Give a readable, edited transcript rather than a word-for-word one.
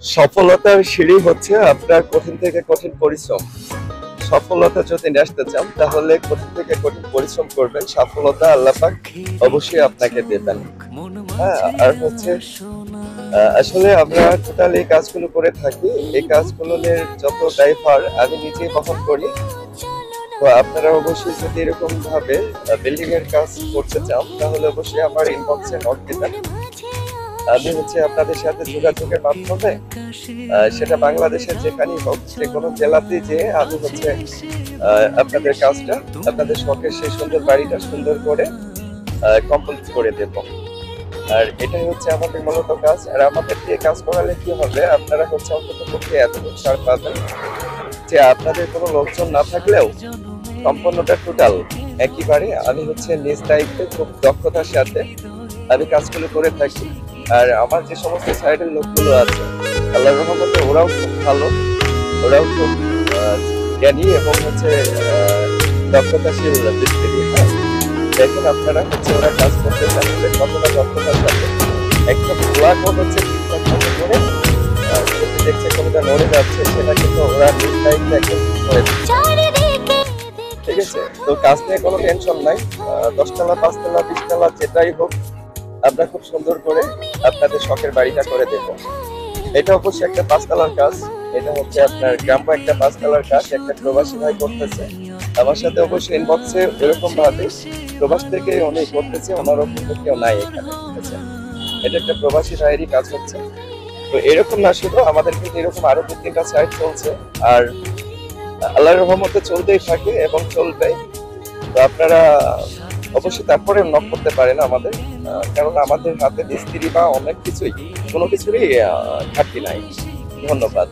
সফলতার সিঁড়ি হচ্ছে আপনার কঠিন থেকে কঠিন পরিশ্রম। সফলতা যদি আসতে চান তাহলে কঠিন থেকে কঠিন পরিশ্রম করবেন, সফলতা আল্লাহ পাক অবশ্যই আপনাকে দেবেন। হ্যাঁ, আর হচ্ছে আসলে আমরা টোটাল এই কাজগুলো করে থাকি। এই কাজগুলোর যত দায়ভার আমি নিজেই বহন করি। তো আপনারা অবশ্যই যদি এরকম ভাবে বিল্ডিং এর কাজ করতে চান তাহলে অবশ্যই আমার ইনবক্সে নক দিবেন। আমি হচ্ছে আপনাদের সাথে যোগাযোগের মাধ্যমে সেটা বাংলাদেশের যেখানেই হোক, যে কোনো জেলাতেই যে আমি হচ্ছে আপনাদের কাজটা, আপনাদের শখের সেই সুন্দর বাড়িটা সুন্দর করে কমপ্লিট করে দেব। আর এটাই হচ্ছে আমাদের মূলত কাজ। আর আমাদের দিয়ে কাজ করালে কি হবে, আপনারা হচ্ছে অন্তত পক্ষে এতটুকু ছাড় পাবেন যে আপনাদের কোনো লোকজন না থাকলেও সম্পূর্ণটা টোটাল একেবারে আমি হচ্ছে নিজ দায়িত্বে খুব দক্ষতার সাথে আমি কাজগুলো করে থাকি। আর আমার যে সমস্ত সাইডের লোকগুলো আছে আল্লাহর রহমতে ওরাও খুব ভালো, ওরাও খুব জ্ঞানী এবং হচ্ছে দক্ষতাশীল মিস্ত্রি। হ্যাঁ, দেখুন আপনারা হচ্ছে ওরা কাজ করতে চাইলে কতটা দক্ষতার সাথে একটা খোলা কোড হচ্ছে ঠিকঠাক মতো করে যদি দেখছে কোনটা নড়ে যাচ্ছে সেটা কিন্তু ওরা নিজ দায়িত্বে একদম করে দিচ্ছে। ঠিক আছে, তো কাজ নিয়ে কোনো টেনশন নাই। 10 তলা 5 তলা 20 তলা যেটাই হোক আমরা খুব সুন্দর করে আপনাদের শখের বাড়িটা করে দেবো। এটা অবশ্যই একটা 5 তলার কাজ। এটা হচ্ছে আপনার গ্রাম্য একটা 5 তলার কাজ, একটা প্রবাসী ভাই করতেছে আমার সাথে। অবশ্যই ইনবক্সে এরকম ভাবে প্রবাস থেকে উনি করতেছে, ওনারও কিন্তু কেউ নাই এখানে। ঠিক আছে, এটা একটা প্রবাসী ভাইয়েরই কাজ হচ্ছে। তো এরকম না, শুধু আমাদের কিন্তু এরকম আরো 2-3টা সাইট চলছে, আর আল্লাহর রহমতে চলতেই থাকে এবং চলবে। তো আপনারা অবশ্যই তারপরে নক করতে পারেন আমাদের, কারণ আমাদের হাতে মিস্ত্রি বা অনেক কিছুই কোনো কিছুরই ঘাটতি নাই। ধন্যবাদ।